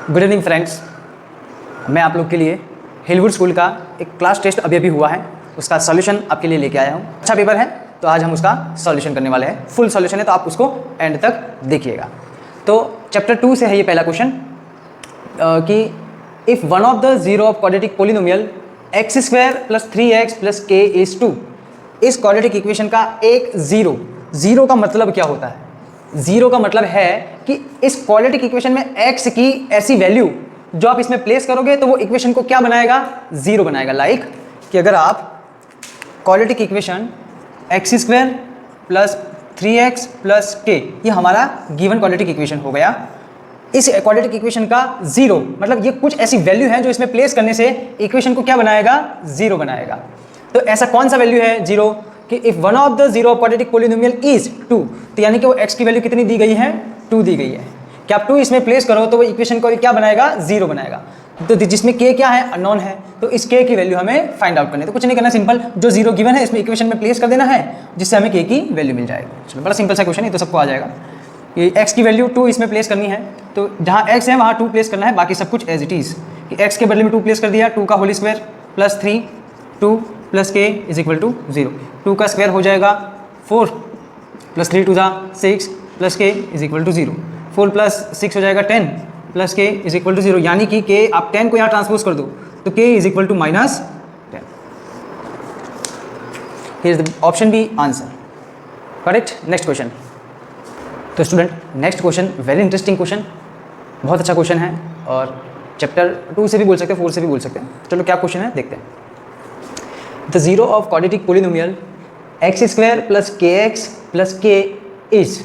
Good evening friends, मैं आप लोग के लिए हिलवुड स्कूल का एक क्लास टेस्ट अभी हुआ है, उसका सॉल्यूशन आपके लिए लेके आया हूँ। अच्छा पेपर है तो आज हम उसका सॉल्यूशन करने वाले हैं। फुल सॉल्यूशन है तो आप उसको एंड तक देखिएगा। तो चैप्टर 2 से है ये पहला क्वेश्चन कि if one of the zero of quadratic polynomial x square plus 3x plus के इज 2, इस क्वाड्रेटिक इक्वेशन का एक जीरो का मतलब क्या होता है? जीरो का मतलब है कि इस क्वाड्रेटिक इक्वेशन में x की ऐसी वैल्यू जो आप इसमें प्लेस करोगे तो वो इक्वेशन को क्या बनाएगा? जीरो बनाएगा। लाइक कि अगर आप quadratic equation x square plus 3x plus के, ये हमारा गिवन क्वाड्रेटिक इक्वेशन हो गया। इस क्वाड्रेटिक इक्वेशन का जीरो मतलब ये कुछ ऐसी वैल्यू है जो इसमें प्लेस करने से इक्वेशन को क्या बनाएगा? जीरो बनाएगा। तो ऐसा कौन सा वैल्यू है जीरो? कि if one of the zero quadratic polynomial is 2, तो यानी कि वो x की वैल्यू कितनी दी गई है? 2 दी गई है। कि आप 2 इसमें प्लेस करो तो वो इक्वेशन को क्या बनाएगा? जीरो बनाएगा। तो जिसमें k क्या है? अननोन है, तो इस k की वैल्यू हमें फाइंड आउट करनी है। तो कुछ नहीं करना, सिंपल जो जीरो गिवन है इसमें इक्वेशन में प्लेस कर देना है, जिससे हमें k की वैल्यू मिल जाएगी। चलो, बड़ा सिंपल सा क्वेश्चन है, तो सबको आ जाएगा। कि x की वैल्यू 2 इसमें प्लेस करनी है, तो जहाँ x है वहाँ 2 प्लेस करना है, बाकी सब कुछ एज इट इज़। कि x के बदले में 2 प्लेस कर दिया, 2 का होल स्क्वायर प्लस 3, 2 प्लस के इज इक्वल टू 0। 2 का स्क्वायर हो जाएगा 4 प्लस 3 2 6 प्लस के इज इक्वल टू 0। 4 प्लस 6 हो जाएगा 10 प्लस के इज इक्वल टू 0, यानी कि के आप 10 को यहाँ ट्रांसपोज कर दो तो k is equal to -10। Here is the option B answer correct. Next question. तो student, next question very interesting question, बहुत अच्छा क्वेश्चन है और चैप्टर 2 से भी बोल सकते हैं, 4 से भी बोल सकते हैं। चलो क्या क्वेश्चन है देखते हैं। The zero of quadratic polynomial x square plus kx plus k is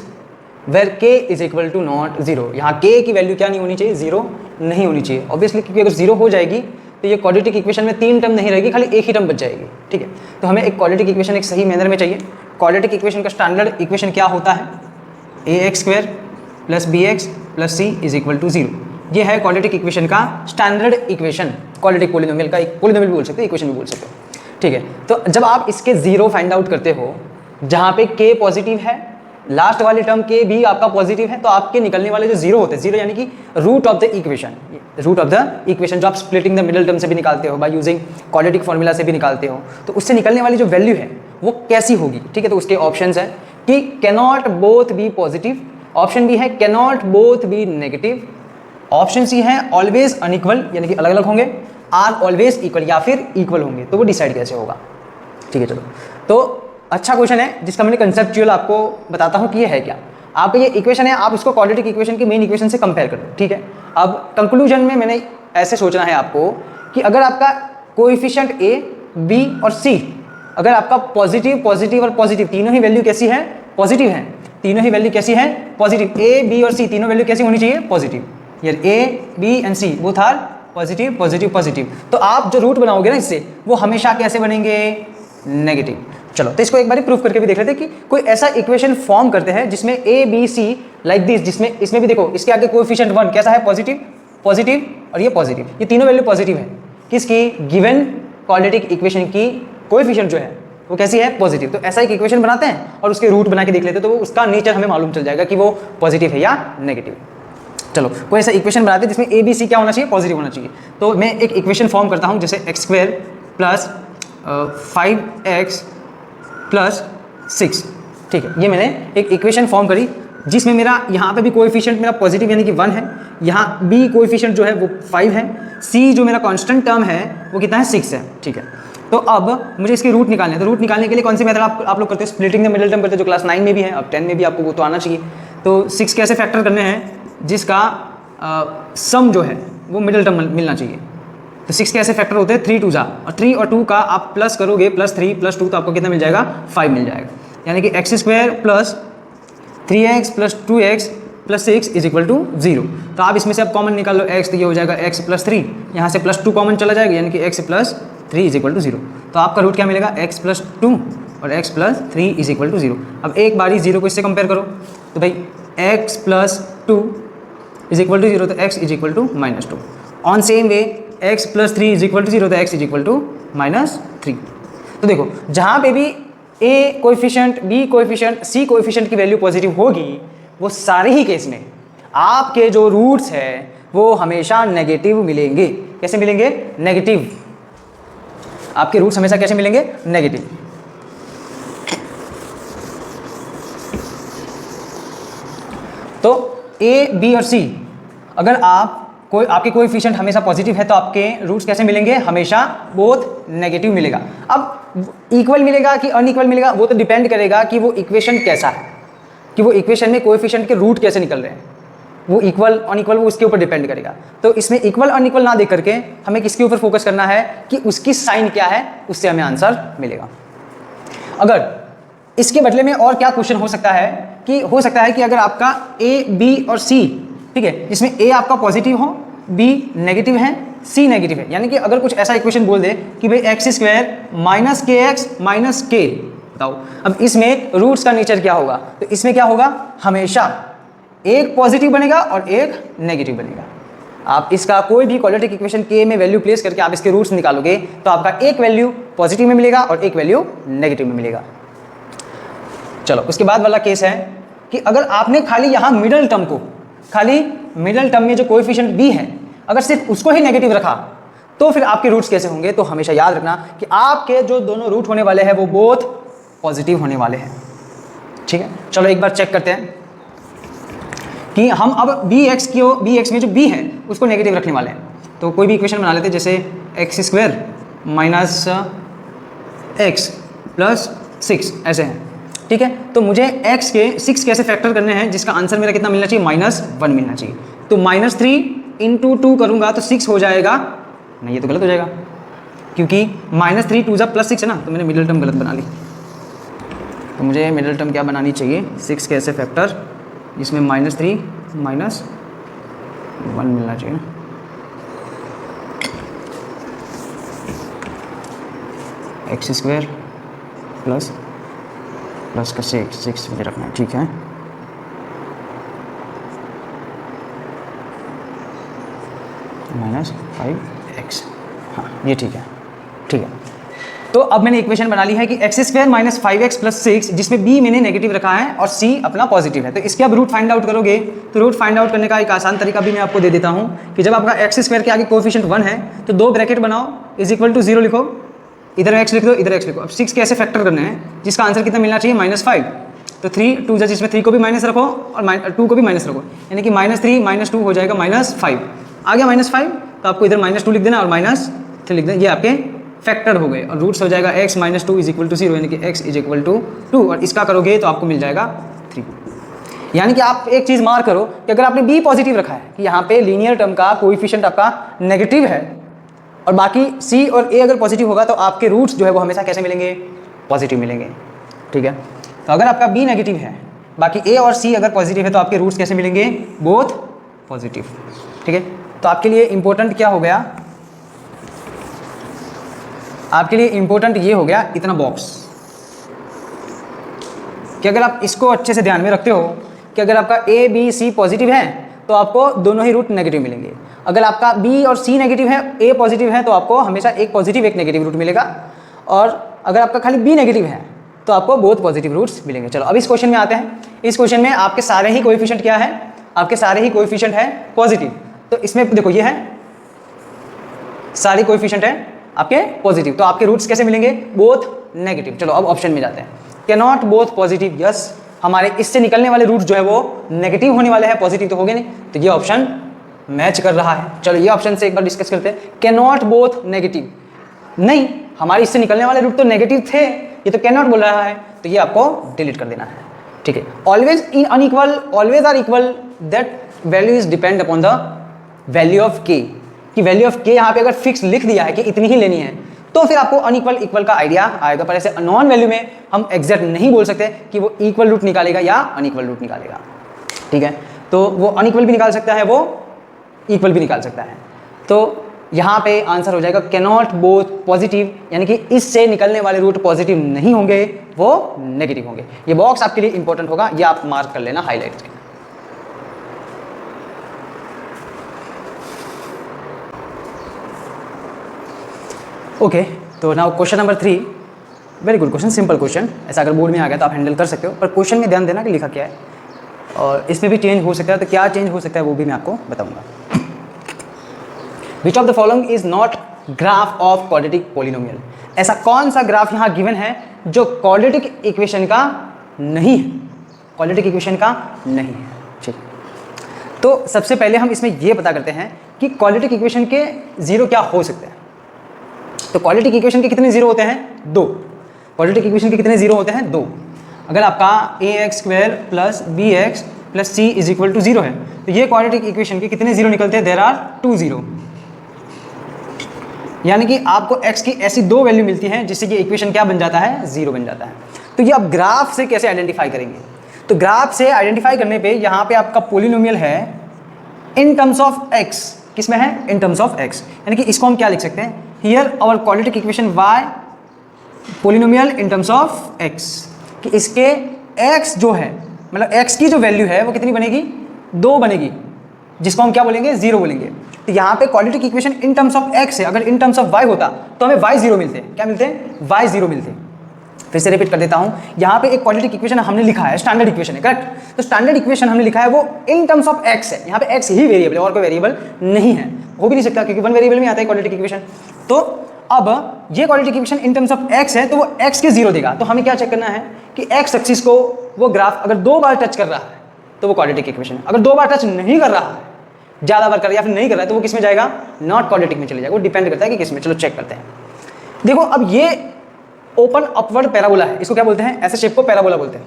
where k is equal to not 0। यहाँ k की वैल्यू क्या नहीं होनी चाहिए? जीरो नहीं होनी चाहिए ऑब्वियसली, क्योंकि अगर जीरो हो जाएगी तो ये क्वाड्रेटिक इक्वेशन में 3 टर्म नहीं रहेगी, खाली एक ही टर्म बच जाएगी। ठीक है, तो हमें एक क्वाड्रेटिक इक्वेशन एक सही मैनर में चाहिए। क्वाड्रेटिक इक्वेशन का स्टैंडर्ड इक्वेशन क्या होता है? ax square plus bx plus c is equal to 0। ये है क्वाड्रेटिक इक्वेशन का स्टैंडर्ड इक्वेशन। क्वाड्रेटिक पोलिनोमियल का एक पोलिनोमियल भी बोल सकते हो, इक्वेशन भी बोल सकते हो। ठीक है, तो जब आप इसके जीरो फाइंड आउट करते हो, जहाँ पे k पॉजिटिव है, लास्ट वाली टर्म k भी आपका पॉजिटिव है, तो आपके निकलने वाले जो जीरो होते हैं, जीरो यानी कि root of the equation, root of the equation जो आप स्प्लिटिंग द मिडिल टर्म से भी निकालते हो, बाय यूजिंग क्वाड्रेटिक फॉर्मूला से भी निकालते हो, तो उससे निकलने वाली जो वैल्यू है वो कैसी होगी? ठीक है, तो उसके ऑप्शंस है कि cannot both be positive, option B है cannot both be negative, option C है ऑलवेज अनइक्वल यानी कि अलग अलग होंगे, आर ऑलवेज इक्वल या फिर इक्वल होंगे। तो वो डिसाइड कैसे होगा? ठीक है, चलो। तो अच्छा क्वेश्चन है जिसका मैंने कंसेप्चुअल आपको बताता हूँ कि ये है क्या। आपका ये इक्वेशन है, आप इसको क्वाड्रेटिक इक्वेशन की मेन इक्वेशन से कंपेयर कर दो। ठीक है, अब कंक्लूजन में मैंने ऐसे सोचना है आपको कि अगर आपका कोएफिशिएंट ए, बी और सी, अगर आपका पॉजिटिव पॉजिटिव और पॉजिटिव तीनों ही वैल्यू कैसी है? पॉजिटिव है। तीनों ही वैल्यू कैसी है? पॉजिटिव। ए, बी और सी तीनों वैल्यू कैसी होनी चाहिए? पॉजिटिव। यार A, B and C both are positive positive positive. तो आप जो रूट बनाओगे ना इससे, वो हमेशा कैसे बनेंगे? नेगेटिव। चलो, तो इसको एक बार प्रूफ करके भी देख लेते हैं कि कोई ऐसा इक्वेशन फॉर्म करते हैं जिसमें a b c like this, जिसमें इसमें भी देखो इसके आगे कोएफिशिएंट 1 कैसा है? पॉजिटिव पॉजिटिव और ये पॉजिटिव, ये तीनों वैल्यू पॉजिटिव है। किसकी? गिवन क्वाड्रेटिक इक्वेशन की कोएफिशिएंट जो है वो कैसी है? पॉजिटिव। तो ऐसा एक इक्वेशन बनाते हैं और उसके रूट बना के देख लेते हैं, तो उसका नेचर हमें मालूम चल जाएगा कि वो पॉजिटिव है या नेगेटिव। चलो, कोई ऐसा इक्वेशन बनाते हैं जिसमें ए बी सी क्या होना चाहिए? पॉजिटिव होना चाहिए। तो मैं एक इक्वेशन फॉर्म करता हूँ, जैसे x square plus 5x plus 6। ठीक है, ये मैंने एक इक्वेशन फॉर्म करी जिसमें मेरा यहाँ पे भी कोएफिशिएंट मेरा पॉजिटिव यानी कि 1 है, यहाँ बी कोएफिशिएंट जो है वो 5 है, सी जो मेरा कांस्टेंट टर्म है वो कितना है? 6 है। ठीक है, तो अब मुझे इसके रूट निकालने हैं। तो रूट निकालने के लिए कौन सी मेथड आप लोग करते हो? स्प्लिटिंग द मिडिल टर्म करते हो, जो क्लास 9 में भी है, अब 10 में भी आपको वो तो आना चाहिए। तो 6 कैसे फैक्टर करने हैं? जिसका सम जो है वो मिडिल टर्म मिलना चाहिए। तो 6 कैसे फैक्टर होते हैं? 3 2 और 3 और 2 का आप प्लस करोगे, प्लस 3 प्लस 2 तो आपको कितना मिल जाएगा? 5 मिल जाएगा। यानी कि x square plus 3x plus 2x plus 6 is equal to 0। तो आप इसमें से अब कॉमन निकाल लो x, तो ये हो जाएगा x प्लस 3, यहाँ से प्लस 2 कॉमन चला जाएगा, यानी कि x plus 3 is equal to 0। तो आपका रूट क्या मिलेगा? x प्लस 2 और x plus 3 is equal to 0। अब एक बारी 0 को इससे कंपेयर करो, तो भाई x plus 2 is equal to 0, तो x is equal to -2। On same way x plus 3 is equal to 0, तो x इज इक्वल टू -3। तो देखो, जहाँ पे भी a coefficient, b coefficient, c coefficient की वैल्यू पॉजिटिव होगी, वो सारे ही केस में आपके जो रूट्स है वो हमेशा नेगेटिव मिलेंगे। कैसे मिलेंगे? नेगेटिव। आपके रूट्स हमेशा कैसे मिलेंगे? नेगेटिव। तो ए, बी और सी, अगर आपके कोएफिशिएंट हमेशा पॉजिटिव है तो आपके रूट्स कैसे मिलेंगे? हमेशा बोथ नेगेटिव मिलेगा। अब इक्वल मिलेगा कि अनइक्वल मिलेगा वो तो डिपेंड करेगा कि वो इक्वेशन कैसा है, कि वो इक्वेशन में कोएफिशिएंट के रूट कैसे निकल रहे हैं। वो इक्वल अनइक्वल वो उसके ऊपर डिपेंड करेगा। तो इसमें इक्वल अनइक्वल ना देख करके हमें किसके ऊपर फोकस करना है कि उसकी साइन क्या है, उससे हमें आंसर मिलेगा। अगर इसके बदले में और क्या क्वेश्चन हो सकता है कि हो सकता है कि अगर आपका ए, बी और सी, ठीक है, जिसमें ए आपका पॉजिटिव हो, बी नेगेटिव है, सी नेगेटिव है, यानी कि अगर कुछ ऐसा इक्वेशन बोल दे कि भाई एक्स स्क्वायर माइनस के एक्स माइनस के, बताओ अब इसमें रूट्स का नेचर क्या होगा? तो इसमें क्या होगा? हमेशा एक पॉजिटिव बनेगा और एक नेगेटिव बनेगा। आप इसका कोई भी क्वाड्रेटिक इक्वेशन के में वैल्यू प्लेस करके आप इसके रूट्स निकालोगे तो आपका एक वैल्यू पॉजिटिव में मिलेगा और एक वैल्यू नेगेटिव में मिलेगा। चलो उसके बाद वाला केस है कि अगर आपने खाली यहाँ मिडल टर्म को, खाली मिडल टर्म में जो कोएफिशिएंट बी है, अगर सिर्फ उसको ही नेगेटिव रखा तो फिर आपके रूट्स कैसे होंगे? तो हमेशा याद रखना कि आपके जो दोनों रूट होने वाले हैं वो बोथ पॉजिटिव होने वाले हैं। ठीक है, चलो एक बार चेक करते हैं कि हम अब बी एक्स में जो बी है उसको नेगेटिव रखने वाले हैं। तो कोई भी इक्वेशन बना लेते हैं, जैसे x square minus x plus 6 ऐसे हैं। ठीक है, तो मुझे x के 6 कैसे फैक्टर करने हैं जिसका आंसर मेरा कितना मिलना चाहिए? -1 मिलना चाहिए। तो -3 इंटू 2 करूँगा तो 6 हो जाएगा। नहीं, ये तो गलत हो जाएगा क्योंकि -3 2 +6 है ना, तो मैंने मिडिल टर्म गलत बना ली। तो मुझे मिडिल टर्म क्या बनानी चाहिए? 6 कैसे फैक्टर जिसमें -3 -1 मिलना चाहिए ना। एक्स स्क्वायर प्लस का 6 मुझे रखना है। ठीक है, -5x, हाँ ये ठीक है। ठीक है, तो अब मैंने इक्वेशन बना ली है कि x square minus 5x plus 6, जिसमें b मैंने नेगेटिव रखा है और c अपना पॉजिटिव है। तो इसके अब रूट फाइंड आउट करोगे तो रूट फाइंड आउट करने का एक आसान तरीका भी मैं आपको दे देता हूँ कि जब आपका एक्स स्क्वायर के आगे कोएफिशिएंट 1 है तो 2 ब्रैकेट बनाओ, = 0 लिखो, इधर x लिख दो, इधर x लिखो। अब 6 कैसे फैक्टर करने हैं जिसका आंसर कितना मिलना चाहिए? -5। तो 3 2 जिसमें 3 को भी माइनस रखो और 2 को भी माइनस रखो, यानी कि -3 -2 हो जाएगा -5। आ गया -5, तो आपको इधर -2 लिख देना और -3 लिख देना। ये आपके फैक्टर हो गए और रूट्स हो जाएगा x - 2 = 0, यानी कि x = 2, और इसका करोगे तो आपको मिल जाएगा 3। यानी कि आप एक चीज़ मार करो कि अगर आपने b पॉजिटिव रखा है कि यहाँ पे लीनियर टर्म का कोएफिशिएंट आपका नेगेटिव है और बाकी c और a अगर पॉजिटिव होगा तो आपके रूट्स जो है वो हमेशा कैसे मिलेंगे? पॉजिटिव मिलेंगे। ठीक है, तो अगर आपका b नेगेटिव है, बाकी a और c अगर पॉजिटिव है तो आपके रूट्स कैसे मिलेंगे? Both positive. ठीक है, तो आपके लिए इंपॉर्टेंट क्या हो गया? आपके लिए इंपॉर्टेंट ये हो गया इतना बॉक्स, कि अगर आप इसको अच्छे से ध्यान में रखते हो कि अगर आपका a b c पॉजिटिव है तो आपको दोनों ही रूट नेगेटिव मिलेंगे। अगर आपका b और c नेगेटिव है, a पॉजिटिव है, तो आपको हमेशा एक पॉजिटिव एक नेगेटिव रूट मिलेगा। और अगर आपका खाली b नेगेटिव है तो आपको बहुत पॉजिटिव रूट्स मिलेंगे। चलो अब इस क्वेश्चन में आते हैं। इस क्वेश्चन में आपके सारे ही कोएफिशिएंट क्या है? आपके सारे ही कोएफिशिएंट है पॉजिटिव। तो इसमें देखो ये है सारे कोएफिशिएंट है आपके पॉजिटिव, तो आपके रूट्स कैसे मिलेंगे? Both negative. चलो अब ऑप्शन में जाते हैं। Can not both positive, yes, हमारे इससे निकलने वाले रूट जो है वो नेगेटिव होने वाले हैं, पॉजिटिव तो हो गए नहीं, तो ये ऑप्शन मैच कर रहा है। चलो ये ऑप्शन से एक बार डिस्कस करते हैं। कैन नॉट बोथ नेगेटिव, नहीं, हमारे इससे निकलने वाले रूट तो नेगेटिव थे, ये तो कैन नॉट बोल रहा है, तो ये आपको डिलीट कर देना है। ठीक है, always in unequal always are equal, that value is depend upon the value of k, कि वैल्यू ऑफ के यहाँ पे अगर फिक्स लिख दिया है कि इतनी ही लेनी है तो फिर आपको अनइक्वल इक्वल का आइडिया आएगा। पर ऐसे नॉन वैल्यू में हम एग्जैक्ट नहीं बोल सकते कि वो इक्वल रूट निकालेगा या अनइक्वल रूट निकालेगा। ठीक है, तो वो अनइक्वल भी निकाल सकता है, वो इक्वल भी निकाल सकता है। तो यहाँ पे आंसर हो जाएगा कैन नॉट बोथ पॉजिटिव, यानी कि इससे निकलने वाले रूट पॉजिटिव नहीं होंगे, वो नेगेटिव होंगे। ये बॉक्स आपके लिए इंपॉर्टेंट होगा, ये आप मार्क कर लेना हाईलाइट करके। ओके, तो now question number 3, very good question, simple question. ऐसा अगर बोर्ड में आ गया तो आप हैंडल कर सकते हो, पर क्वेश्चन में ध्यान देना कि लिखा क्या है, और इसमें भी चेंज हो सकता है, तो क्या चेंज हो सकता है वो भी मैं आपको बताऊंगा। Which of the following is not graph of quadratic polynomial, ऐसा कौन सा ग्राफ यहाँ गिवन है जो क्वाड्रेटिक इक्वेशन का नहीं है, क्वाड्रेटिक इक्वेशन का नहीं है। ठीक, तो सबसे पहले हम इसमें यह पता करते हैं कि क्वाड्रेटिक इक्वेशन के जीरो क्या हो सकते हैं। तो क्वाड्रेटिक इक्वेशन के कितने जीरो होते हैं? 2। क्वाड्रेटिक इक्वेशन के कितने जीरो होते हैं? 2। अगर आपका ax² plus bx plus c is equal to 0 है तो ये क्वाड्रेटिक इक्वेशन के कितने जीरो निकलते हैं? There are 2 zero. यानी कि आपको x की ऐसी 2 वैल्यू मिलती हैं जिससे ये इक्वेशन क्या बन जाता है? 0 बन जाता है। तो ये आप ग्राफ से कैसे आइडेंटिफाई करेंगे? तो ग्राफ से आइडेंटिफाई करने पे यहाँ पे आपका पोलिनोमियल है इन टर्म्स ऑफ x, किसमें है? In terms of x। यानी कि इसको हम क्या लिख सकते हैं? Here our quadratic equation y polynomial in terms of x, कि इसके x जो है मतलब x की जो वैल्यू है वो कितनी बनेगी? 2 बनेगी, जिसको हम क्या बोलेंगे? 0 बोलेंगे। तो यहाँ पे quadratic equation in terms of x है, अगर इन टर्म्स ऑफ y होता तो हमें y 0 मिलते। क्या मिलते हैं? y 0 मिलते। फिर से रिपीट कर देता हूँ, यहाँ पे एक क्वाड्रेटिक इक्वेशन हमने लिखा है, स्टैंडर्ड इक्वेशन है, करेक्ट? तो स्टैंडर्ड इक्वेशन हमने लिखा है वो इन टर्म्स ऑफ x है, यहाँ पे x ही वेरिएबल है और कोई वेरिएबल नहीं है, हो भी नहीं सकता क्योंकि 1 वेरिएबल में आता है क्वाड्रेटिक इक्वेशन। तो अब ये quadratic equation in terms of x है तो वो x के 0 देगा। तो हमें क्या चेक करना है कि x एक्सिस को वो ग्राफ अगर 2 बार टच कर रहा है तो वो क्वाड्रेटिक इक्वेशन है, अगर 2 बार टच नहीं कर रहा है, ज़्यादा बार कर रहा है या फिर नहीं कर रहा है तो वो किस में जाएगा? नॉट क्वाड्रेटिक में चले जाएगा। वो डिपेंड करता है कि किस में। चलो चेक करते हैं। देखो अब ये ओपन अपवर्ड पैराबोला है, इसको क्या बोलते हैं? ऐसे शेप को पैराबोला बोलते हैं।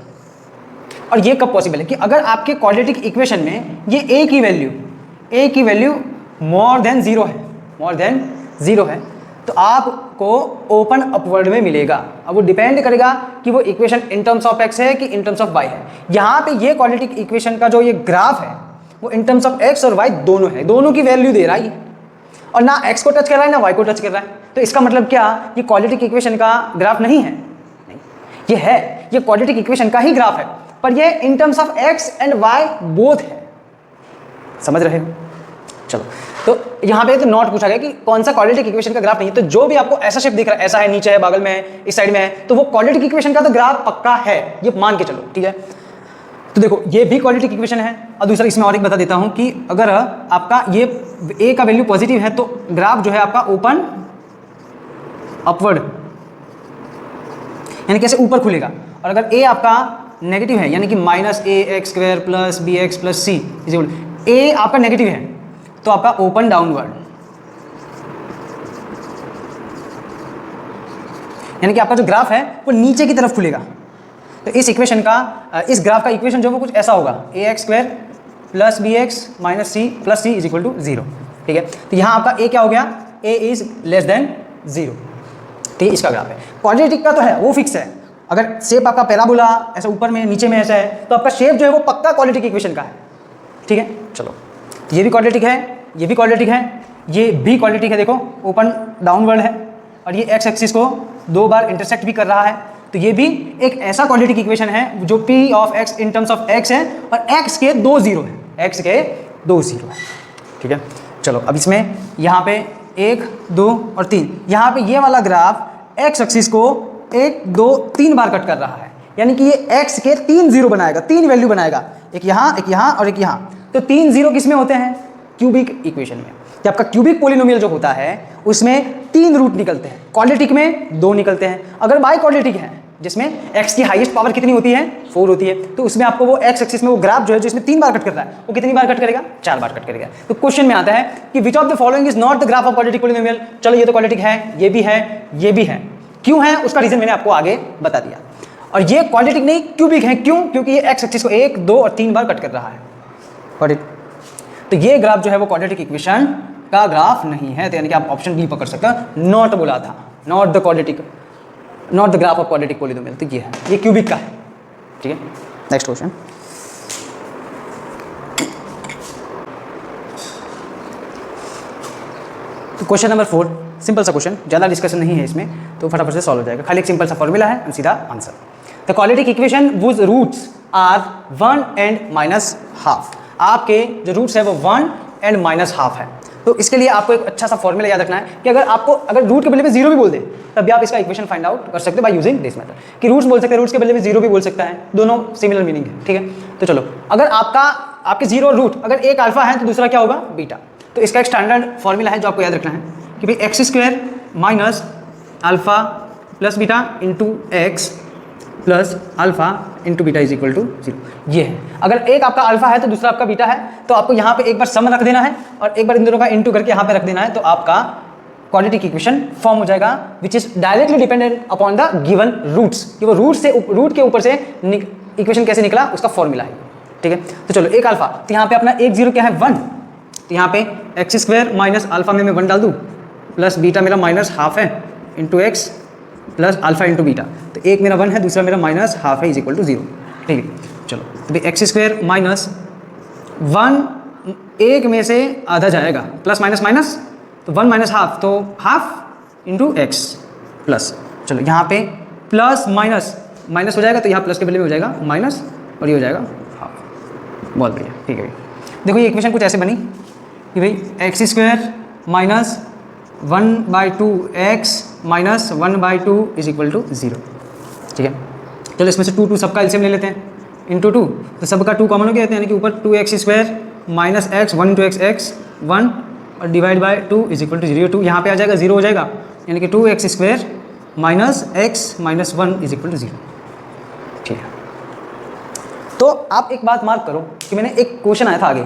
और ये कब पॉसिबल है कि अगर आपके क्वाड्रेटिक इक्वेशन में ये a की वैल्यू मोर देन 0 है, मोर देन 0 है, तो आपको ओपन अपवर्ड में मिलेगा। अब वो डिपेंड करेगा कि वो equation in terms of x है कि इन टर्म्स ऑफ y है। यहाँ पे ये क्वाड्रेटिक इक्वेशन का जो ये ग्राफ है वो इन टर्म्स ऑफ x और y दोनों है, दोनों की वैल्यू दे रहा है और ना x को टच कर रहा है ना y को टच कर रहा है। तो इसका मतलब क्या? ये क्वाड्रेटिक इक्वेशन का ग्राफ नहीं है, नहीं, ये है, ये क्वाड्रेटिक इक्वेशन का ही ग्राफ है, पर ये इन terms of x and y both है। समझ रहे हो? चलो, तो यहाँ पे तो नॉट पूछा गया कि कौन सा क्वाड्रेटिक इक्वेशन का ग्राफ नहीं है। तो जो भी आपको ऐसा शेप दिख रहा है, ऐसा है, नीचे है, बगल में है, इस साइड में है, तो वो क्वाड्रेटिक इक्वेशन का तो ग्राफ पक्का है, ये मान के चलो, ठीक है? तो देखो ये भी क्वाड्रेटिक इक्वेशन है। और दूसरा इसमें और एक बता देता हूँ कि अगर आपका ये a का वैल्यू पॉजिटिव है तो ग्राफ जो है आपका ओपन अपवर्ड यानी कैसे ऊपर खुलेगा, और अगर a आपका नेगेटिव है यानी कि -ax² plus bx plus c is a आपका नेगेटिव है तो आपका ओपन डाउनवर्ड यानी कि आपका जो ग्राफ है वो नीचे की तरफ खुलेगा। तो इस इक्वेशन का, इस ग्राफ का इक्वेशन जो है वो कुछ ऐसा होगा, ax² plus bx minus c plus c is equal to 0, ठीक है? तो यहाँ आपका a क्या हो गया? a इज लेस देन 0, ठीक है? इसका ग्राफ है। क्वाड्रेटिक का तो है, वो फिक्स है। अगर शेप आपका पैराबोला ऐसा ऊपर में नीचे में ऐसा है तो आपका शेप जो है वो पक्का क्वाड्रेटिक इक्वेशन का है, ठीक है? चलो, ये भी क्वाड्रेटिक है, ये भी क्वाड्रेटिक है, ये भी क्वाड्रेटिक है। देखो ओपन डाउनवर्ड है और ये x एक्सिस को 2 बार इंटरसेक्ट भी कर रहा है, तो ये भी एक ऐसा क्वाड्रेटिक इक्वेशन है जो p of x in terms of x है और x के 2 0 है, x के 2 0 है, ठीक है? चलो अब इसमें यहाँ पे 1 2 और 3, यहाँ पे ये वाला ग्राफ x एक्सिस को 1 2 3 बार कट कर रहा है, यानी कि ये x के 3 0 बनाएगा, 3 वैल्यू बनाएगा, एक यहाँ और एक यहाँ। तो 3 0 किस में होते हैं? क्यूबिक इक्वेशन में। कि आपका क्यूबिक पोलिनोमियल जो होता है उसमें 3 रूट निकलते हैं, क्वाड्रेटिक में 2 निकलते हैं। अगर बाई क्वाड्रेटिक है जिसमें x की हाईएस्ट पावर कितनी होती है? 4 होती है, तो उसमें आपको वो x एक्सिस में वो ग्राफ जो है जिसमें 3 बार कट कर रहा है वो कितनी बार कट करेगा? 4 बार कट करेगा। तो क्वेश्चन में आता है कि which of the following is not the graph of quadratic polynomial. चलो ये तो क्वाड्रेटिक है, ये भी है, ये भी है। क्यों है उसका रीजन मैंने आपको आगे बता दिया। और ये क्वाड्रेटिक नहीं क्यूबिक है, क्यों? क्योंकि ये x एक्सिस को 1 2 और 3 बार कट कर रहा है, क्वाड्रेटिक। तो ये ग्राफ जो है वो क्वाड्रेटिक इक्वेशन का ग्राफ नहीं है, तो यानी कि आप ऑप्शन बी पकड़ सकते हैं। नॉट बोला था, not the quadratic, not the graph of quadratic polynomial, तो ये है, ये क्यूबिक का है, ठीक है? Next question. तो क्वेश्चन नंबर 4, सिंपल सा क्वेश्चन, ज़्यादा डिस्कशन नहीं है इसमें, तो फटाफट से सॉल्व हो जाएगा। खाली एक सिंपल सा फॉर्मूला है और सीधा answer. The quadratic equation whose roots are 1 and -12। आपके जो रूट्स है वो 1 एंड -12 है। तो इसके लिए आपको एक अच्छा सा फॉर्मूला याद रखना है कि अगर रूट के बदले में 0 भी बोल दे तब भी आप इसका इक्वेशन फाइंड आउट कर सकते हो बाय यूजिंग दिस मेथड। कि रूट्स बोल सकते हैं, रूट्स के बदले में 0 भी बोल सकता है, दोनों सिमिलर मीनिंग है, ठीक है? तो चलो, अगर आपके 0 रूट अगर एक अल्फा है तो दूसरा क्या होगा? बीटा। तो इसका एक स्टैंडर्ड फॉर्मूला है जो आपको याद रखना है कि भाई x square minus alpha plus beta into x plus alpha into beta is equal to 0। ये है, अगर एक आपका अल्फा है तो दूसरा आपका बीटा है, तो आपको यहाँ पे एक बार सम रख देना है और एक बार इन दोनों का इंटू करके यहाँ पे रख देना है, तो आपका क्वाड्रेटिक इक्वेशन फॉर्म हो जाएगा which is directly dependent upon the given roots, कि वो रूट के ऊपर से इक्वेशन कैसे निकला उसका फॉर्मूला है। ठीक है, तो चलो एक अल्फा, तो यहाँ पे अपना एक जीरो क्या है 1, तो यहाँ पे एक्स स्क्वायर माइनस अल्फा में मैं 1 डाल दूँ प्लस बीटा मेरा माइनस हाफ है into x plus alpha into beta, तो एक मेरा 1 है दूसरा मेरा माइनस हाफ है इज इक्वल टू 0। ठीक है, चलो तो भाई एक्स स्क्वायर माइनस 1 एक में से आधा जाएगा प्लस माइनस माइनस, तो 1 माइनस हाफ तो हाफ इंटू एक्स प्लस, चलो यहाँ पे प्लस माइनस माइनस हो जाएगा तो यहाँ प्लस के बदले में हो जाएगा माइनस और ये हो जाएगा हाफ। बहुत बढ़िया, ठीक है भाई। देखो ये इक्वेशन कुछ ऐसे बनी कि भाई x square minus 1/2 x minus 1/2 is equal to 0। ठीक है, चलो इसमें से 2 सबका एलसीएम ले लेते हैं इंटू 2, तो सबका 2 कॉमन हो गया, यानी कि ऊपर 2x square minus x 1 into x 1 और divide by 2 is equal to 0। 2 यहाँ पे आ जाएगा 0 हो जाएगा, यानी कि 2x square minus x minus 1 is equal to 0। ठीक है, तो आप एक बात मार्क करो कि मैंने एक क्वेश्चन आया था आगे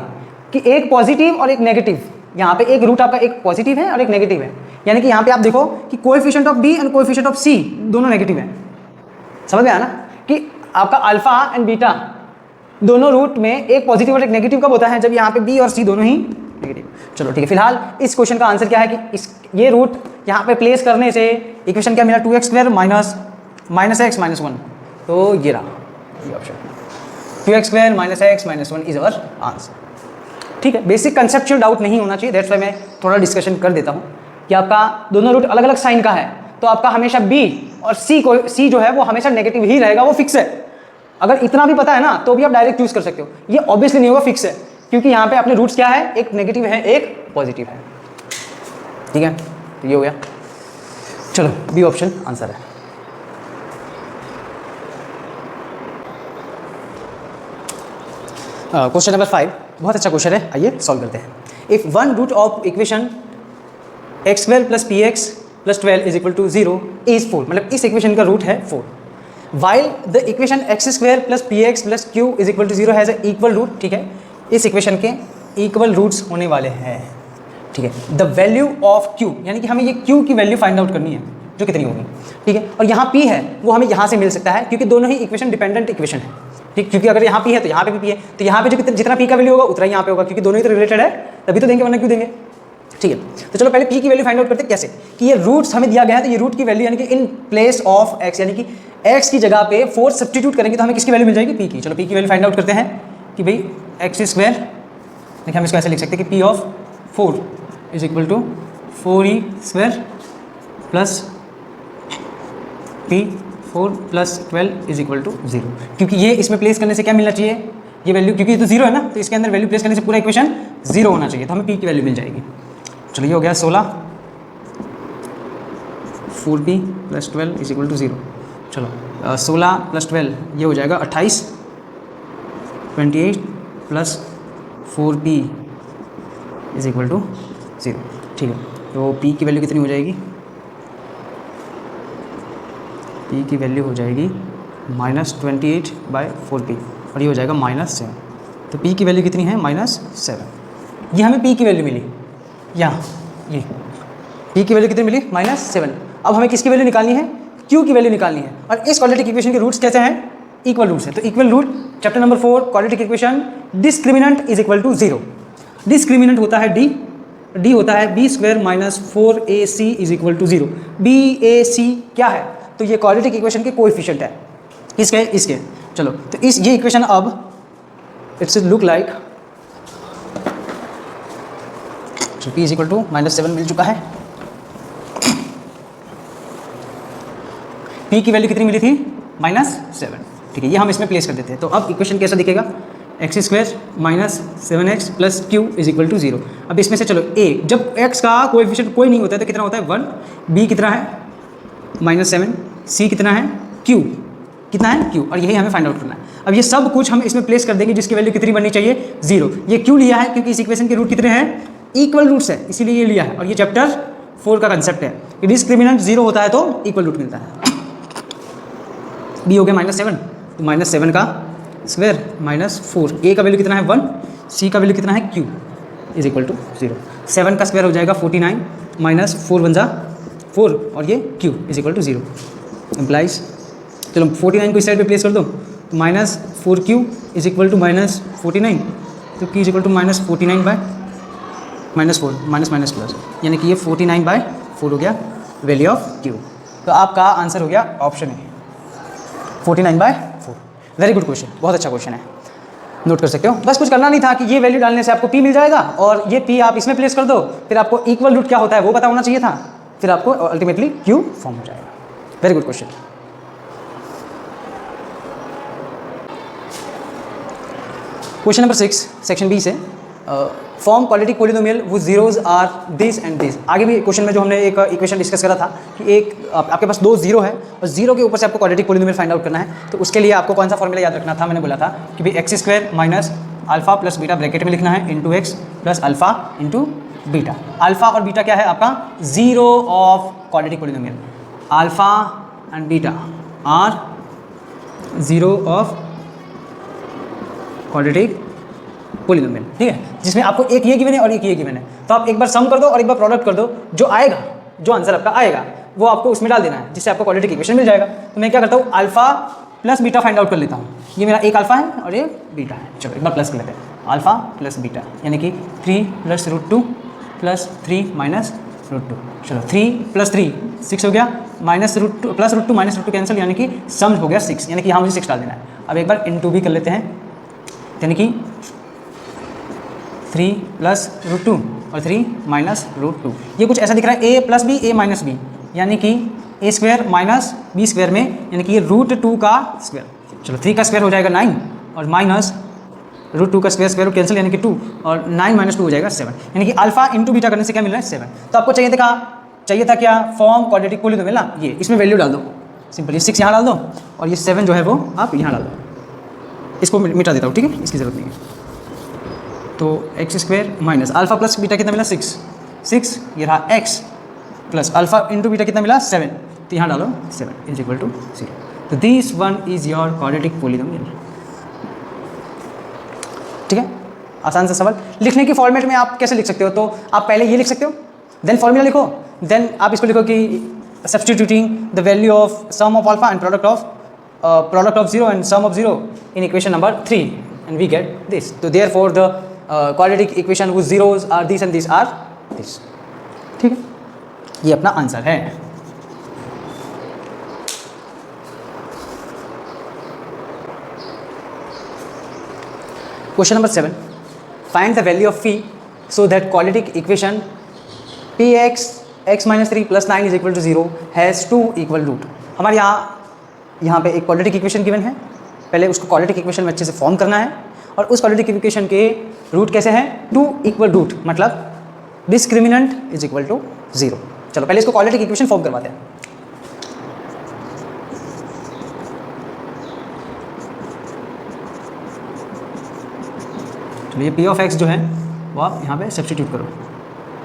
कि एक पॉजिटिव और एक नेगेटिव, यहाँ पे एक रूट आपका एक पॉजिटिव है और एक नेगेटिव है, यानी कि यहाँ पे आप देखो कि coefficient of B and coefficient of C दोनों नेगेटिव हैं। समझ में आया ना कि आपका अल्फा एंड बीटा दोनों रूट में एक पॉजिटिव और एक नेगेटिव कब होता है, जब यहाँ पे बी और सी दोनों ही नेगेटिव। चलो ठीक है, फिलहाल इस क्वेश्चन का आंसर क्या है कि ये रूट यहाँ पे प्लेस करने से इक्वेशन क्या मिला 2x square minus x minus 1, तो ये रहा ये option 2x square minus x minus 1 is our answer. ठीक है, बेसिक कंसेप्चुअल डाउट नहीं होना चाहिए, दैट्स वाई मैं थोड़ा डिस्कशन कर देता हूँ कि आपका दोनों रूट अलग अलग साइन का है, तो आपका हमेशा बी और सी जो है वो हमेशा नेगेटिव ही रहेगा, वो फिक्स है। अगर इतना भी पता है ना तो भी आप डायरेक्ट चूज कर सकते हो, ये ऑब्वियसली नहीं होगा, फिक्स है, क्योंकि यहाँ पे अपने रूट्स क्या है, एक नेगेटिव है एक पॉजिटिव है। ठीक है, तो ये हो गया। चलो बी ऑप्शन आंसर है। क्वेश्चन नंबर 5 बहुत अच्छा क्वेश्चन है, आइए सॉल्व करते हैं। If one root of equation x square plus p x plus 12 is equal to 0 is 4, मतलब इस इक्वेशन का रूट है 4, while the equation x square plus p x plus q is equal to 0 has a equal root. ठीक है, इस equation के equal roots होने वाले हैं। ठीक है, द वैल्यू ऑफ क्यू, यानी कि हमें ये क्यू की वैल्यू फाइंड आउट करनी है जो कितनी होगी। ठीक है, और यहाँ पी है वो हमें यहाँ से मिल सकता है, क्योंकि दोनों ही इक्वेशन डिपेंडेंट इक्वेशन है। ठीक, क्योंकि अगर यहाँ पी है तो यहाँ पे भी पी है, तो यहाँ पे जो जितना पी का वैल्यू होगा उतना ही यहाँ पे होगा, क्योंकि दोनों ही तो रिलेटेड है, तभी तो देंगे वरना क्यों देंगे। ठीक है, तो चलो पहले पी की वैल्यू फाइंड आउट करते हैं कैसे, कि ये रूट्स हमें दिया गया है, तो ये रूट की वैल्यू यानी कि इन प्लेस ऑफ एक्स, यानी कि एक्स की जगह पे 4 सब्स्टिट्यूट करेंगे तो हमें किसकी वैल्यू मिल जाएगी, पी की। चलो पी की वैल्यू फाइंड आउट करते हैं कि भाई एक्स स्क्वायर, देखिए हम इसको ऐसे लिख सकते हैं कि p of 4 is equal to 4e square plus p 4 plus 12 is equal to 0, क्योंकि ये इसमें प्लेस करने से क्या मिलना चाहिए, ये वैल्यू, क्योंकि ये तो 0 है ना, तो इसके अंदर वैल्यू प्लेस करने से पूरा इक्वेशन 0 होना चाहिए, तो हमें पी की वैल्यू मिल जाएगी। चलो ये हो गया 16, 4p plus 12 is equal to 0। चलो 16 प्लस 12 ये हो जाएगा 28, 28 plus 4p is equal to 0। ठीक है, तो p की वैल्यू कितनी हो जाएगी, p की वैल्यू हो जाएगी -28/4p और ये हो जाएगा -7, तो p की वैल्यू कितनी है -7। ये हमें p की वैल्यू मिली, यहाँ ये p की वैल्यू कितनी मिली -7। अब हमें किसकी वैल्यू निकालनी है, q की वैल्यू निकालनी है, और इस क्वाड्रेटिक इक्वेशन के रूट्स कैसे हैं, इक्वल रूट्स है। तो equal root chapter number 4 quadratic equation, discriminant is equal to 0। Discriminant होता है d होता है b square minus 4ac is equal to 0। bac क्या है, तो ये क्वाड्रेटिक इक्वेशन के कोएफिशिएंट है, इसके। चलो तो ये इक्वेशन अब इट्स लुक लाइक, तो p इज इक्वल टू -7 मिल चुका है। p की वैल्यू कितनी मिली थी -7। ठीक है, ये हम इसमें प्लेस कर देते हैं, तो अब इक्वेशन कैसा दिखेगा, x square minus 7x plus q is equal to 0। अब इसमें से चलो a, जब x का कोएफिशिएंट कोई नहीं होता है तो कितना होता है 1, b कितना है -7, c कितना है q कितना है q, और यही हमें फाइंड आउट करना है। अब ये सब कुछ हम इसमें प्लेस कर देंगे जिसकी वैल्यू कितनी बननी चाहिए 0। ये क्यों लिया है, क्योंकि इस इक्वेशन के रूट कितने हैं, इक्वल रूट्स है, इसीलिए ये लिया है। और ये चैप्टर 4 का कंसेप्ट है कि डिस्क्रिमिनेंट 0 होता है तो इक्वल रूट मिलता है। बी हो गया -7, तो -7 का स्क्वायर -4, ए का वैल्यू कितना है 1, सी का वैल्यू कितना है q इज इक्वल टू 0। 7 का स्क्वायर हो जाएगा 49 -4 बन जा 4 और ये q is equal to 0 implies. चलो 49 को इस साइड पे प्लेस कर दो, तो -4q इज इक्वल टू -49, तो q is equal to -49 by -4 minus plus, यानी कि ये 49/4 हो गया वैल्यू ऑफ q। तो आपका आंसर हो गया option A 49/4। Very good question, बहुत अच्छा क्वेश्चन है, नोट कर सकते हो। बस कुछ करना नहीं था कि ये वैल्यू डालने से आपको p मिल जाएगा और ये p आप इसमें प्लेस कर दो, फिर आपको इक्वल रूट क्या होता है वो पता होना चाहिए था, फिर आपको अल्टीमेटली q फॉर्म हो जाएगा। Very good question. Question number 6 section B से, फॉर्म क्वाड्रेटिक पॉलिनोमियल वो zeros are this and this. आगे भी क्वेश्चन में जो हमने एक इक्वेशन डिस्कस करा था कि एक आपके पास 2 जीरो है और जीरो के ऊपर से आपको क्वाड्रेटिक पॉलिनोमियल फाइंड आउट करना है, तो उसके लिए आपको कौन सा फॉर्मूला याद रखना था। मैंने बोला था कि भाई x² minus alpha plus beta bracket में लिखना है into x plus alpha into beta. Alpha और बीटा क्या है आपका zero of quadratic polynomial, alpha and beta are zero of quadratic polynomial, ठीक है, जिसमें आपको एक ये गिवन है और एक ये गिवन है। तो आप एक बार सम कर दो और एक बार प्रोडक्ट कर दो, जो आएगा, जो आंसर आपका आएगा वो आपको उसमें डाल देना है, जिससे आपको क्वाड्रेटिक इक्वेशन मिल जाएगा। तो मैं क्या करता हूँ, alpha plus beta find out कर लेता हूँ। ये मेरा एक अल्फा है और एक बीटा है। चलो एक बार प्लस कर लेते हैं, अल्फा प्लस बीटा यानी कि 3 + √2 प्लस 3 माइनस √2। चलो 3 + 3 6 हो गया, -√2 प्लस √2 माइनस √2 कैंसिल, यानी कि सम हो गया 6, यानी कि यहाँ मुझे 6 डाल देना है। अब एक बार इनटू भी कर लेते हैं, यानी कि 3 + √2 और 3 माइनस √2। ये कुछ ऐसा दिख रहा है a + b a - b, यानी कि a² माइनस b² में, यानी कि ये √2 का स्क्वायर। चलो 3 का स्क्वायर हो जाएगा 9 और माइनस √2 का स्क्वायर रूट कैंसिल, यानी कि 2 और 9 - 2 हो जाएगा 7, यानी कि अल्फा इंटू बीटा करने से क्या मिल रहा है 7। तो आपको चाहिए था क्या, फॉर्म क्वाड्रेटिक पॉलिनोमियल ना, ये इसमें वैल्यू डाल दो सिंपल, ये 6 यहाँ डाल दो और ये 7 जो है वो आप यहाँ डाल दो। इसको मिटा देता हूँ, ठीक है, इसकी ज़रूरत नहीं है। तो x² minus alpha plus beta कितना मिला 6, ये रहा x plus alpha into beta कितना मिला 7, तो यहाँ डालो 7 इज इक्वल टू 0। तो this one is your quadratic polynomial, ठीक है। आसान सा सवाल। लिखने की फॉर्मेट में आप कैसे लिख सकते हो, तो आप पहले ये लिख सकते हो, देन फॉर्मूला लिखो, देन आप इसको लिखो कि substituting the value of sum of alpha and product of 0 and sum of 0 in equation number 3 and we get this. तो देयरफॉर द क्वाड्रेटिक इक्वेशन वो zeros are this and this are this, ठीक है, ये अपना answer है। Question number 7, find the value of phi so that quadratic equation px x - 3 + 9 is equal to 0 has 2 equal root. हमारे यहाँ पे एक क्वाड्रेटिक इक्वेशन गिवन है, पहले उसको क्वाड्रेटिक इक्वेशन में अच्छे से फॉर्म करना है, और उस क्वाड्रेटिक इक्वेशन के रूट कैसे हैं, 2 इक्वल रूट, मतलब डिस्क्रिमिनेंट इज इक्वल टू 0। चलो पहले इसको क्वाड्रेटिक इक्वेशन फॉर्म करवाते हैं। चलो ये p ऑफ x जो है वो आप यहाँ पे सब्स्टिट्यूट करो,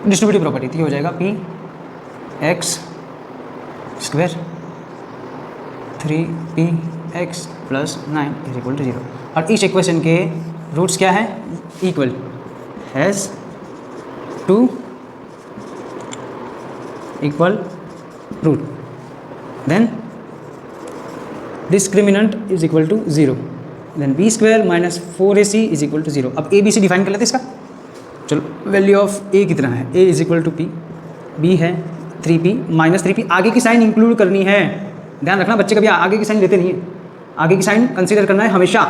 डिस्ट्रीब्यूटिव प्रॉपर्टी, तो ये हो जाएगा p x² 3px + 9 is equal to 0। और इस इक्वेशन के रूट्स क्या है, equal has 2 equal root, then discriminant is equal to 0, then b² minus 4ac is equal to 0। अब a b c डिफाइन कर लेते हैं इसका। चलो वैल्यू ऑफ a कितना है, a is equal to p, b है 3p माइनस 3p, आगे की साइन इंक्लूड करनी है, ध्यान रखना बच्चे कभी आगे की साइन लेते नहीं है, आगे की साइन कंसीडर करना है हमेशा,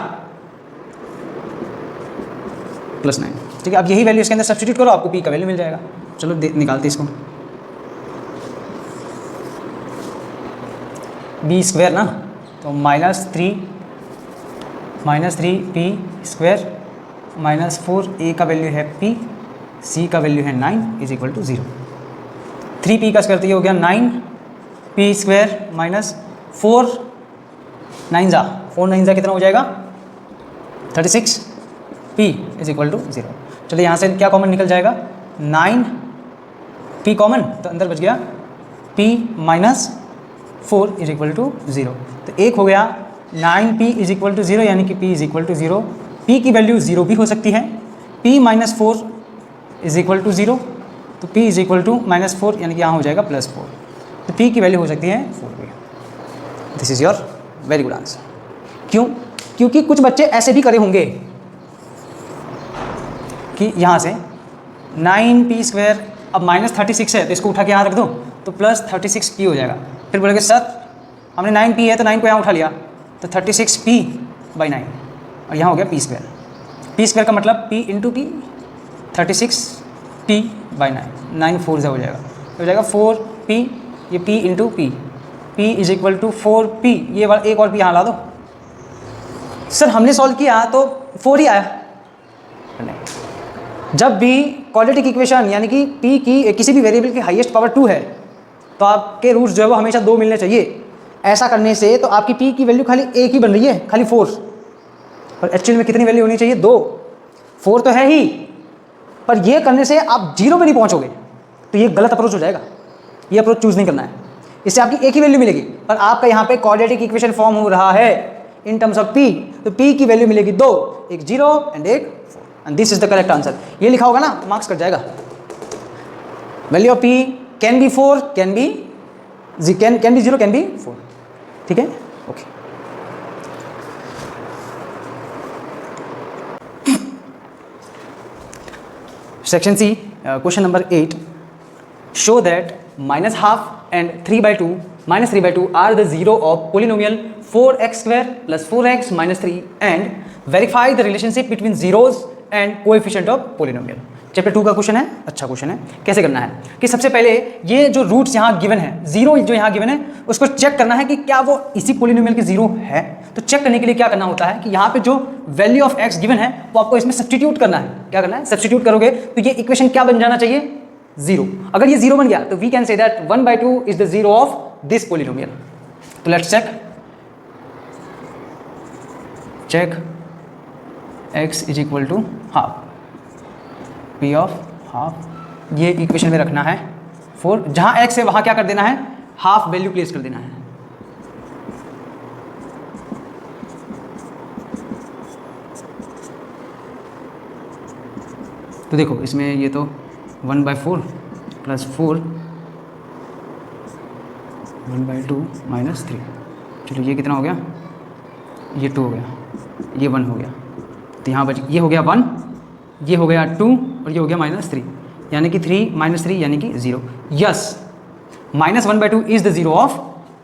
+9, ठीक है। अब यही वैल्यू इसके अंदर सब्स्टिट्यूट करो, आपको p का वैल्यू मिल जाएगा। चलो निकालते इसको, b² ना, तो -3p² माइनस 4, a का वैल्यू है p, c का वैल्यू है 9 इज इक्वल टू 0। 3p का स्क्वायर तो ये हो गया 9p² माइनस 4 9 जा कितना हो जाएगा 36, p इज इक्वल टू 0। चलिए यहाँ से क्या कॉमन निकल जाएगा, 9 p कॉमन, तो अंदर बच गया p minus 4 is equal to 0। तो एक हो गया 9p इज इक्वल टू 0, यानी कि p is equal to 0। p की वैल्यू 0 भी हो सकती है, p minus 4 is equal to 0, तो p is equal to minus 4, यानी कि यहाँ हो जाएगा प्लस 4। तो p की वैल्यू हो सकती है 4 भी। This is your very good answer. क्यों? क्योंकि कुछ बच्चे ऐसे भी करे होंगे कि यहाँ से 9p स्क्वायर, अब माइनस 36 है तो इसको उठा के यहाँ रख दो तो प्लस 36p हो जाएगा। फिर बोलेंगे सर हमने 9p है तो 9 को यहाँ उठा लिया तो 36p बाई 9, और यहाँ हो गया p स्क्वायर। p स्क्वायर का मतलब p into P, 36p by 9, 9 4 हो जाएगा, हो जाएगा 4p, ये p into p, p is equal to 4p, ये वाला एक और p यहाँ ला दो। सर हमने सॉल्व किया तो 4 ही आया, नहीं। जब भी क्वाड्रेटिक इक्वेशन यानी कि p की किसी भी वेरिएबल की हाईएस्ट पावर 2 है तो आपके रूट्स जो है वो हमेशा 2 मिलने चाहिए। ऐसा करने से तो आपकी p की वैल्यू खाली एक ही बन रही है, खाली 4, और एक्चुअल में कितनी वैल्यू होनी चाहिए? 2। 4 तो है ही, पर ये करने से आप 0 पे नहीं पहुंचोगे, तो ये गलत अप्रोच हो जाएगा। ये अप्रोच चूज नहीं करना है, इससे आपकी एक ही वैल्यू मिलेगी, पर आपका यहाँ पे क्वाड्रेटिक इक्वेशन फॉर्म हो रहा है इन टर्म्स ऑफ p, तो p की वैल्यू मिलेगी 2, एक 0 एंड एक 4, and this is the correct answer. ये लिखा होगा ना, मार्क्स कट जाएगा। Value of p can be 4, can be 0, can be 4, ठीक है, okay. Section C, question number 8, show that minus half and 3/2 minus 3/2 are the zero of polynomial 4x square plus 4x minus 3 and verify the relationship between zeros and coefficient of polynomial। Chapter 2 का question है, अच्छा question है। कैसे करना है कि सबसे पहले ये जो रूट्स यहाँ गिवन है, जीरो जो यहाँ गिवन है, उसको चेक करना है कि क्या वो इसी पोलिनोमियल के जीरो है। तो चेक करने के लिए क्या करना होता है कि यहाँ पे जो वैल्यू ऑफ x गिवन है वो आपको इसमें सब्स्टिट्यूट करना है। क्या करना है? सब्स्टिट्यूट करोगे तो ये इक्वेशन क्या बन जाना चाहिए? 0। अगर ये 0 बन गया तो we can say that 1/2 is the zero of this polynomial. तो let's check x is equal to half, p of half, ये इक्वेशन में रखना है 4, जहाँ x है वहाँ क्या कर देना है? हाफ वैल्यू प्लेस कर देना है। तो देखो इसमें ये तो 1/4 प्लस 4 1/2 माइनस 3, चलो ये कितना हो गया? ये 2 हो गया, ये 1 हो गया, तो यहाँ बच ये हो गया 1, ये हो गया 2 और ये हो गया -3, यानी कि 3 - 3 यानी कि 0। Yes, -1/2 is the zero of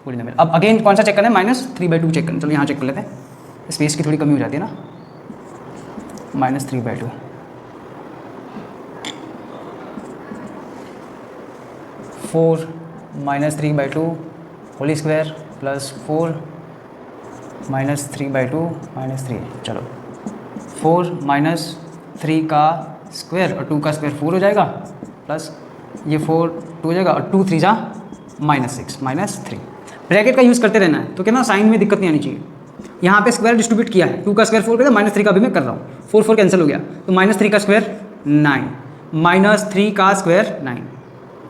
polynomial. अब अगेन कौन सा चेक करना है? -3/2 चेक करना। चलो यहाँ चेक कर लेते हैं, स्पेस की थोड़ी कमी हो जाती है ना। -3/2 4 -3/2 होल स्क्वायर प्लस 4 -3/2 -3, चलो 4 -3 का स्क्वायर और 2 का स्क्वायर 4 हो जाएगा, प्लस ये 4 2 हो जाएगा और 2 3 जा -6 -3। ब्रैकेट का यूज़ करते रहना है तो क्या ना साइन में दिक्कत नहीं आनी चाहिए। यहाँ पे स्क्वायर डिस्ट्रीब्यूट किया है, 2 का स्क्वायर 4 कर दिया, -3 का भी मैं कर रहा हूँ, 4 4 कैंसिल हो गया, तो -3 का स्क्वायर 9, -3 का स्क्वायर 9,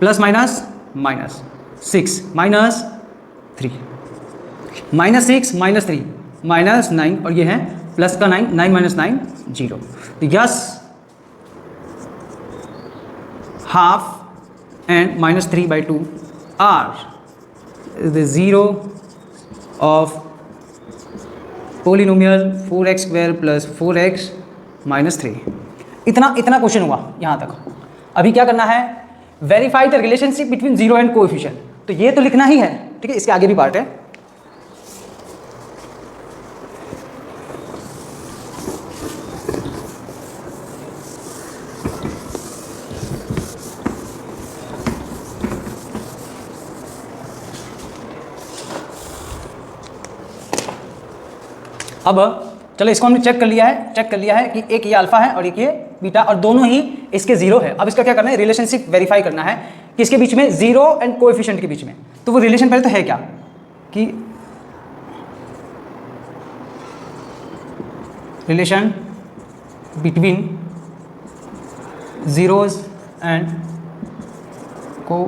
प्लस माइनस माइनस 6 -3, -6 -3 -9 और ये है प्लस का 9, 9 - 9 0। तो yes, half and -3/2 are the zero of polynomial 4x² plus 4x -3। इतना क्वेश्चन हुआ यहाँ तक। अभी क्या करना है? Verify the relationship between zero and coefficient. तो ये तो लिखना ही है, ठीक है, इसके आगे भी पार्ट है। अब चलो इसको हमने चेक कर लिया है कि एक ये अल्फा है और एक ये बीटा, और दोनों ही इसके जीरो है। अब इसका क्या करना है? रिलेशनशिप वेरीफाई करना है कि इसके बीच में जीरो एंड कोएफिशिएंट के बीच में। तो वो रिलेशन पहले तो है क्या कि रिलेशन बिटवीन जीरोज एंड को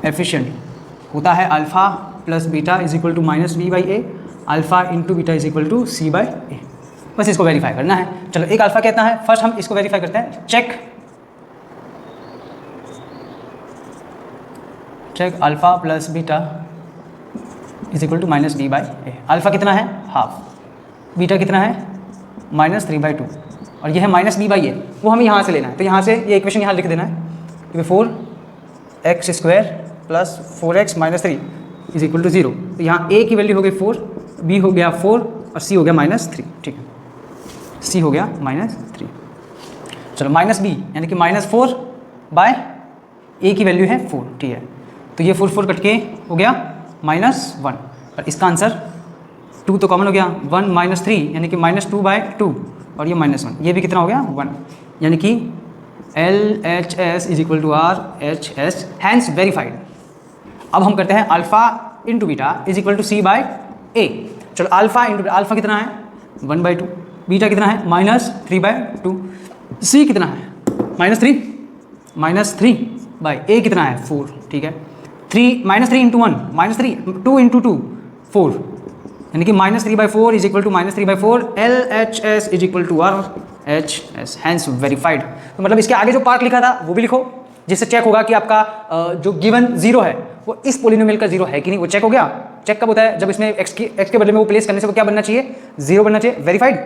एफिशिएंट होता है alpha plus beta is equal to minus B by A, alpha into beta is equal to C by A. बस इसको वेरीफाई करना है। चलो एक अल्फ़ा कहता है, फर्स्ट हम इसको वेरीफाई करते हैं। Check alpha plus beta is equal to minus B by A. Alpha कितना है? हाफ। बीटा कितना है? -3/2 और ये है माइनस बी बाई ए, वो हमें यहाँ से लेना है। तो यहाँ से ये इक्वेशन यहाँ लिख देना है कि 4x² plus 4x minus 3 is equal to 0। तो यहाँ a की वैल्यू हो गई 4, b हो गया 4 और c हो गया -3। ठीक है, c हो गया -3। चलो माइनस b यानी कि -4 बाय a की वैल्यू है 4। ठीक है, तो ये 4 कट के हो गया -1 और इसका आंसर 2 तो कॉमन हो गया, 1 -3 यानी कि -2/2 और ये -1, ये भी कितना हो गया 1, यानी कि LHS is equal to RHS, hence verified. अब हम करते हैं alpha into beta is equal to C by A. चलो अल्फ़ा इंटू अल्फ़ा कितना है 1/2, बीटा कितना है -3/2, सी कितना है -3 बाई ए कितना है 4। ठीक है, -3 इंटू 1 -3, 2 इंटू 2 4 यानी कि -3/4 is equal to -3/4। LHS is equal to RHS, hence verified. तो मतलब इसके आगे जो पार्ट लिखा था वो भी लिखो, जिससे चेक होगा कि आपका जो गिवन 0 है वो इस पोलिनोमियल का 0 है कि नहीं, वो चेक हो गया। चेक कब होता है? जब इसमें x के बदले में वो प्लेस करने से वो क्या बनना चाहिए? 0 बनना चाहिए, verified.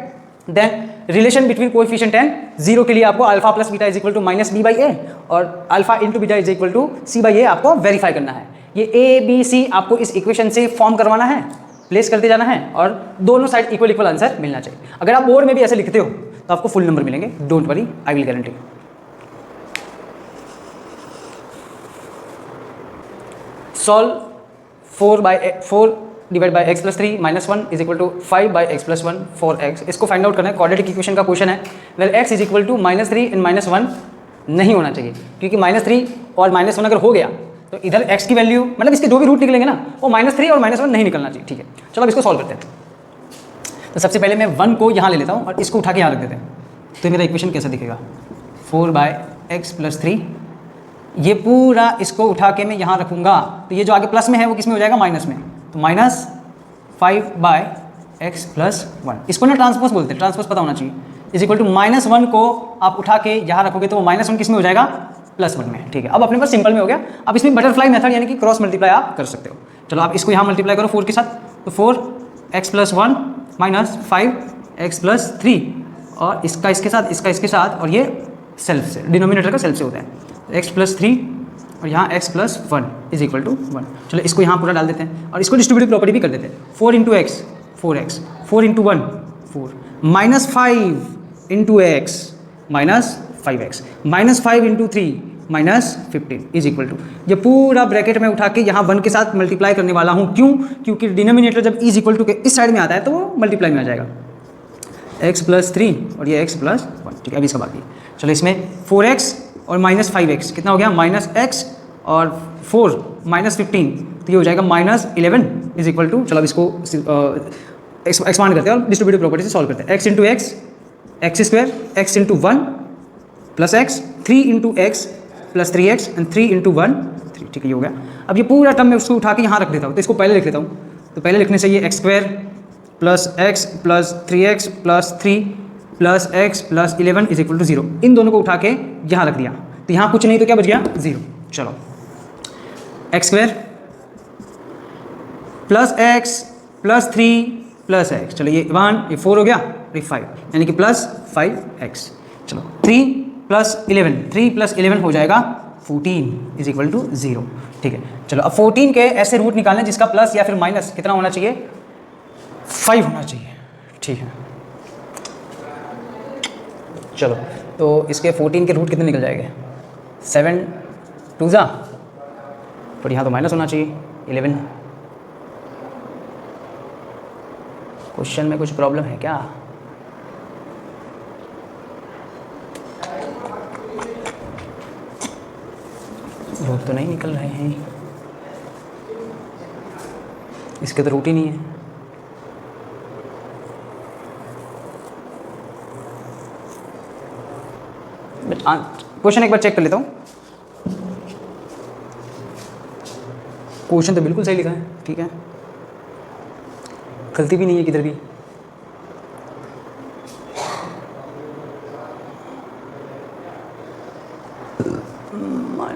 Then relation between coefficient and 0 के लिए आपको alpha plus beta is equal to minus B by A और alpha into beta is equal to C by A आपको वेरीफाई करना है। ये ए बी सी आपको इस इक्वेशन से फॉर्म करवाना है, प्लेस करते जाना है और दोनों साइड इक्वल आंसर मिलना चाहिए। अगर आप बोर्ड में भी ऐसे लिखते हो तो आपको फुल नंबर मिलेंगे, don't worry, I will guarantee. Solve 4 divide by x plus 3 -1 is equal to 5 by x plus 1 4x। इसको फाइंड आउट करना है, क्वाड्रेटिक इक्वेशन का क्वेश्चन है। Well x is equal to -3 and -1 नहीं होना चाहिए, क्योंकि -3 और -1 अगर हो गया तो इधर x की वैल्यू मतलब इसके जो भी रूट निकलेंगे ना वो -3 और -1 नहीं निकलना चाहिए। ठीक है, चलो अब इसको सॉल्व करते हैं। तो सबसे पहले मैं 1 को यहाँ ले लेता हूँ और इसको उठा के यहाँ रख देते हैं। तो मेरा इक्वेशन कैसा दिखेगा? 4 बाई एक्स प्लस 3, ये पूरा इसको उठा के मैं यहाँ रखूँगा तो ये जो आगे प्लस में है वो किस में हो जाएगा? माइनस में। तो -5 बाई एक्स प्लस 1, इसको ना ट्रांसपोज बोलते हैं, ट्रांसपोज पता होना चाहिए। इज इक्वल टू -1 को आप उठा के यहाँ रखोगे तो वो -1 किस में हो जाएगा? +1 में। ठीक है, अब अपने पास सिंपल में हो गया। अब इसमें बटरफ्लाई मेथड यानी कि क्रॉस मल्टीप्लाई आप कर सकते हो। चलो आप इसको यहाँ मल्टीप्लाई करो 4 के साथ, तो 4x plus 1 minus 5x plus 3 और इसका इसके साथ, इसका इसके साथ, और ये सेल्फ से, डिनोमिनेटर का सेल्फ से होता है। x प्लस 3 और यहाँ x plus 1 is equal to 1। चलो इसको यहाँ पूरा डाल देते हैं और इसको डिस्ट्रीब्यूटिव प्रॉपर्टी भी कर देते हैं। 4 into x 4x, 4 into 1 4, -5 into x -5x, -5 into 3 -15 is equal to, ये पूरा ब्रैकेट में उठा के यहाँ 1 के साथ मल्टीप्लाई करने वाला हूँ। क्यों? क्योंकि डिनोमिनेटर जब इज इक्वल टू के इस साइड में आता है तो वो मल्टीप्लाई में आ जाएगा। x प्लस 3 और ये x प्लस 1। ठीक है, अभी इसका बाकी। चलो इसमें 4x और -5x कितना हो गया? -x और 4 -15, तो ये हो जाएगा -11 इज इक्वल टू, चलो अब इसको एक्सपांड करते हैं और डिस्ट्रीब्यूटिव प्रॉपर्टी से सॉल्व करते हैं। x into x x², x into 1 plus x, 3 into x plus 3x and 3 into 1 3। ठीक है, ये हो गया। अब ये पूरा टर्म मैं उसको उठा के यहाँ रख देता हूँ, तो इसको पहले लिख लेता हूँ। तो पहले लिखने से ये x² plus x plus 3x plus 3 plus x plus 11 is equal to 0। इन दोनों को उठा के यहाँ रख दिया, तो यहाँ कुछ नहीं तो क्या बच गया? 0। चलो x² plus x plus 3 plus x, चलो ये 1 ये 4 हो गया, ये 5 यानी कि प्लस 5x। चलो 3 प्लस 11, 3 प्लस 11 हो जाएगा 14 इज इक्वल टू 0। ठीक है, चलो अब 14 के ऐसे रूट निकालने जिसका प्लस या फिर माइनस कितना होना चाहिए? 5 होना चाहिए। ठीक है, चलो तो इसके 14 के रूट कितने निकल जाएंगे? 7 2 जा, पर यहाँ तो माइनस होना चाहिए 11। क्वेश्चन में कुछ प्रॉब्लम है क्या? रूट तो नहीं निकल रहे हैं, इसके तो रूट ही नहीं है। बट क्वेश्चन एक बार चेक कर लेता हूँ। क्वेश्चन तो बिल्कुल सही लिखा है, ठीक है, गलती भी नहीं है किधर भी।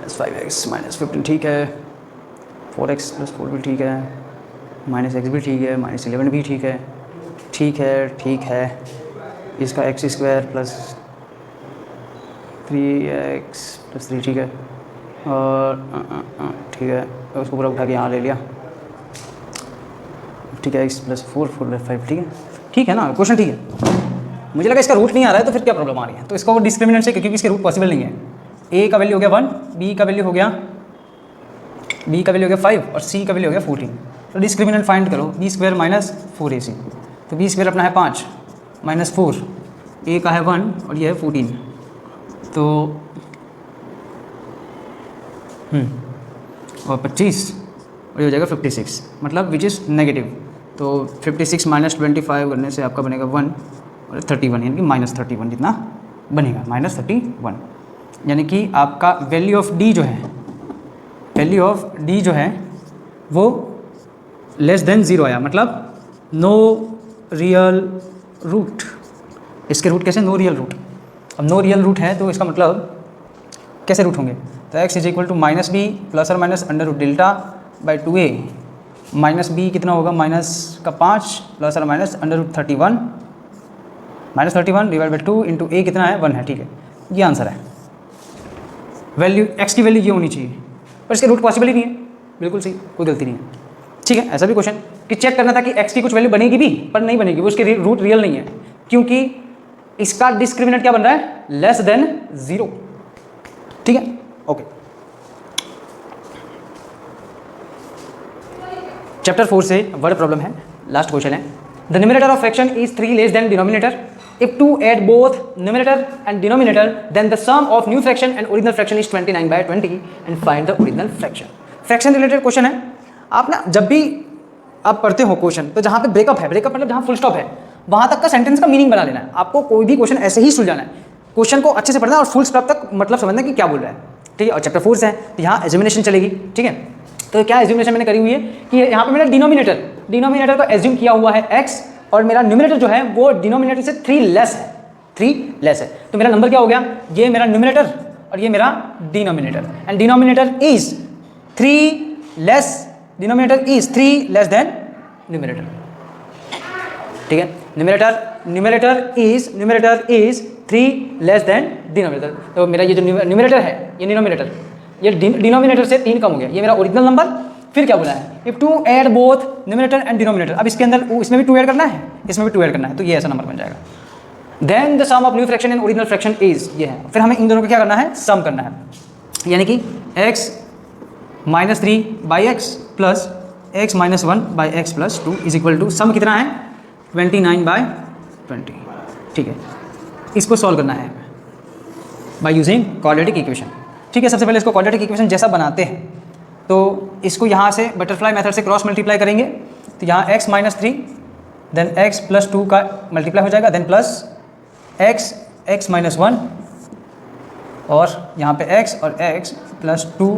-5x -15 ठीक है, 4x + 4 भी ठीक है, -x भी ठीक है, -11 भी ठीक है, ठीक है, ठीक है। इसका x² + 3x + 3 ठीक है, और ठीक है, उसको पूरा उठा के यहाँ ले लिया, ठीक है, x + 4 4 + 5 ठीक है, ठीक है ना क्वेश्चन, ठीक है। मुझे लगा इसका रूट नहीं आ रहा है तो फिर क्या प्रॉब्लम आ रही है, तो इसका वो डिस्क्रिमिनेंट से, क्योंकि इसके रूट पॉसिबल नहीं है। a का वैल्यू हो गया 1, b का वैल्यू हो गया 5 और c का वैल्यू हो गया 14। तो डिस्क्रिमिनेंट फाइंड करो, b² - 4ac, तो b² अपना है 5 -4, a का है 1 और ये है 14, तो और 25 और ये हो जाएगा 56, मतलब विच इज़ नेगेटिव। तो 56 - 25 करने से आपका बनेगा 1 और 31, यानी कि -31 जितना बनेगा, -31, यानी कि आपका वैल्यू ऑफ d जो है वो लेस देन 0 आया, मतलब नो रियल रूट। इसके रूट कैसे, नो रियल रूट। अब नो रियल रूट है तो इसका मतलब कैसे रूट होंगे, तो x = -b ± √δ/2a -b कितना होगा, -5 ± √31 -31/2 × a कितना है, 1 है, ठीक है, ये आंसर है। वैल्यू x की वैल्यू ये होनी चाहिए, पर इसके रूट पॉसिबल ही नहीं है, बिल्कुल सही, कोई गलती नहीं है, ठीक है। ऐसा भी क्वेश्चन कि चेक करना था कि x की कुछ वैल्यू बनेगी भी, पर नहीं बनेगी, वो उसके रूट रियल नहीं है, क्योंकि इसका डिस्क्रिमिनेंट क्या बन रहा है, लेस देन 0, ठीक है, ओके। चैप्टर 4 से वर्ड प्रॉब्लम है, लास्ट क्वेश्चन है। The numerator of fraction is 3 less than denominator. If to add both numerator and denominator, then the sum of new fraction and original fraction is 29/20 and find the original fraction. Fraction related question है। आप ना जब भी आप पढ़ते हो question, तो जहाँ पे ब्रेकअप है, ब्रेकअप मतलब जहाँ फुल स्टॉप है, वहाँ तक का सेंटेंस का मीनिंग बना लेना है। आपको कोई भी क्वेश्चन ऐसे ही सुलझाना है, क्वेश्चन को अच्छे से पढ़ना है और फुल स्टॉप तक मतलब समझना कि क्या बोल रहा है, ठीक है। और चैप्टर 4 से है तो यहाँ एज्यूमिनेशन चलेगी, ठीक है। तो क्या एज्यूमिनेशन मैंने करी हुई है कि यहाँ पे मेरा डिनोमिनेटर को एज्यूम किया हुआ है x, और मेरा न्यूमरेटर जो है वो डिनोमिनेटर से 3 लेस है, तो मेरा नंबर क्या हो गया, ये मेरा न्यूमरेटर और ये मेरा denominator, and denominator is 3 less than numerator, ठीक है। Numerator is 3 less than denominator. तो मेरा ये जो न्यूमरेटर है, ये डिनोमिनेटर, ये डिनोमिनेटर से 3 कम हो गया, ये मेरा ओरिजिनल नंबर। फिर क्या बोला है, if two add both numerator and denominator, अब इसके अंदर इसमें भी 2 ऐड करना है, इसमें भी 2 ऐड करना है, तो ये ऐसा नंबर बन जाएगा। Then the sum of new fraction and original fraction is, ये है। फिर हमें इन दोनों को क्या करना है, सम करना है, यानी कि x - 3/x plus x - 1/x + 2 is equal to sum कितना है, 29/20, ठीक है। इसको सॉल्व करना है बाय यूजिंग क्वाड्रेटिक इक्वेशन, ठीक है। सबसे पहले इसको क्वाड्रेटिक इक्वेशन जैसा बनाते हैं, तो इसको यहाँ से बटरफ्लाई मेथड से क्रॉस मल्टीप्लाई करेंगे, तो यहाँ x - 3 देन x + 2 का मल्टीप्लाई हो जाएगा, देन प्लस x - 1 और यहाँ पे x और x + 2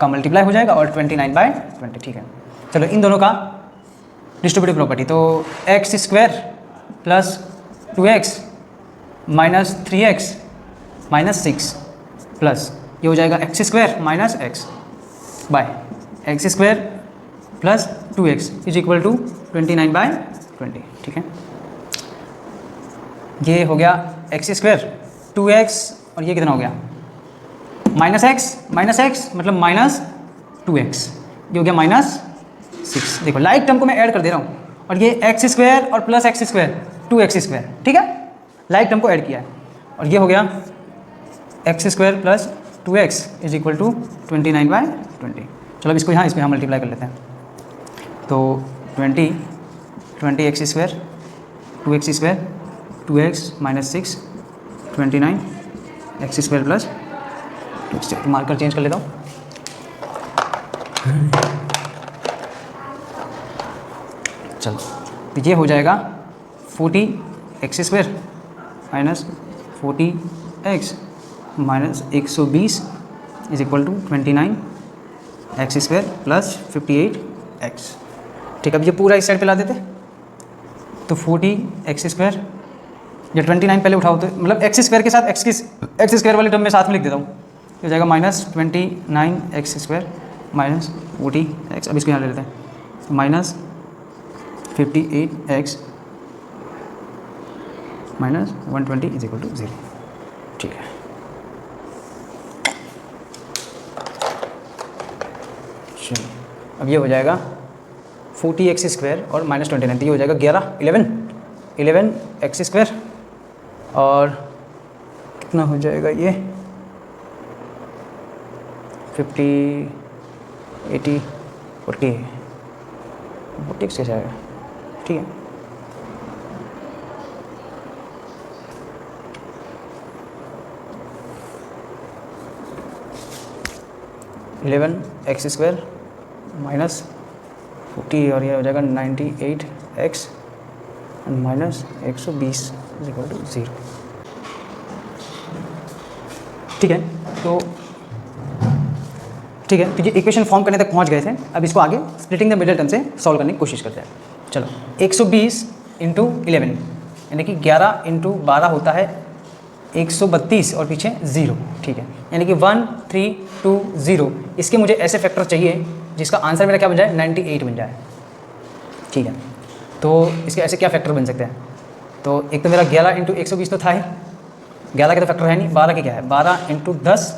का मल्टीप्लाई हो जाएगा और 29/20, ठीक है। चलो इन दोनों का डिस्ट्रीब्यूटिव प्रॉपर्टी, तो x² + 2x - 3x - 6 प्लस ये हो जाएगा x² - x by x² + 2x is equal to 29/20, ठीक है। ये हो गया x² 2x और ये कितना हो गया, -x मतलब -2x, ये हो गया -6। देखो लाइक टर्म को मैं ऐड कर दे रहा हूँ, और ये x² और प्लस x², 2x², ठीक है, लाइक टर्म को ऐड किया है, और ये हो गया x² + 2x is equal to 29/20। चलो अब इसको यहाँ मल्टीप्लाई कर लेते हैं, तो 20 x² 2x² 2x - 6 29 x² + 2x, marker change कर लेता हूँ। चलो तो ये हो जाएगा 40 x² - 40x minus 120 is equal to 29 x square plus 58 x. ठीक है, अब ये पूरा इस साइड पे ला देते तो 40 एक्स स्क्वायर, या 29 पहले उठाओ तो मतलब एक्स स्क्वायर के साथ एक्स स्क्वायर वाले टर्म में साथ में लिख देता हूँ, हो जाएगा minus 29 x square minus 40 x. अब इसको यहाँ ले लेते हैं, minus 58 x minus 120 is equal to 0। ठीक है, चलो अब ये हो जाएगा 40 एक्स स्क्वायर और माइनस 29, तो ये हो जाएगा 11 एक्स स्क्वायर और कितना हो जाएगा ये 50 80 40 कैसे आएगा। ठीक है, इलेवन एक्स स्क्वायर माइनस 40 और ये हो जाएगा 98 x minus 120 is equal to 0। ठीक है, तो ये इक्वेशन फॉर्म करने तक पहुंच गए थे। अब इसको आगे स्प्लिटिंग द मिडिल टर्म से सॉल्व करने की कोशिश करते हैं। चलो 120 इंटू 11 यानी कि 11 इंटू 12 होता है 132 और पीछे 0। ठीक है, यानी कि 1 3 2 0। इसके मुझे ऐसे फैक्टर चाहिए जिसका आंसर मेरा क्या बन जाए 98 बन जाए। ठीक है, तो इसके ऐसे क्या फैक्टर बन सकते हैं, तो एक तो मेरा 11 इंटू 120 तो था ही, 11 का तो फैक्टर है नहीं, 12 के क्या है 12 इंटू 10।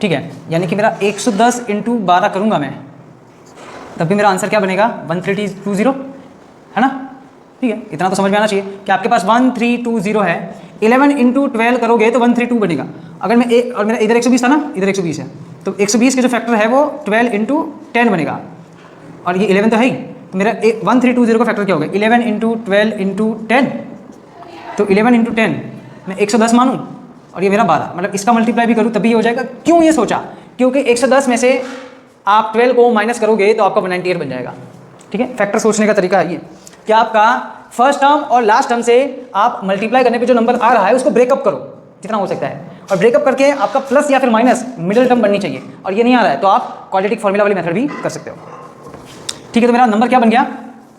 ठीक है, यानी कि मेरा 110 इंटू 12 करूँगा मैं, तब भी मेरा आंसर क्या बनेगा 1320, है ना। ठीक है, इतना तो समझ में आना चाहिए कि आपके पास 1320 है। 11 इंटू 12 करोगे तो 132 बनेगा। अगर मैं और मेरा इधर 120 था ना, इधर 120 है, तो 120 के जो फैक्टर है वो 12 इंटू 10 बनेगा, और ये 11 तो है ही, तो मेरा 1320 का फैक्टर क्या होगा 11 इंटू 12 इंटू 10। तो 11 इंटू 10 मैं 110 मानूँ और ये मेरा 12, मतलब इसका मल्टीप्लाई भी करूँ तभी ये हो जाएगा। क्यों ये सोचा, क्योंकि 110 में से आप 12 को माइनस करोगे तो आपका 98 बन जाएगा। ठीक है, फैक्टर सोचने का तरीका है ये कि आपका फर्स्ट टर्म और लास्ट टर्म से आप मल्टीप्लाई करने पे जो नंबर आ रहा है उसको ब्रेकअप करो जितना हो सकता है, और ब्रेकअप करके आपका प्लस या फिर माइनस मिडिल टर्म बननी चाहिए, और ये नहीं आ रहा है तो आप क्वाड्रेटिक फॉर्मूला वाली मेथड भी कर सकते हो। ठीक है, तो मेरा नंबर क्या बन गया,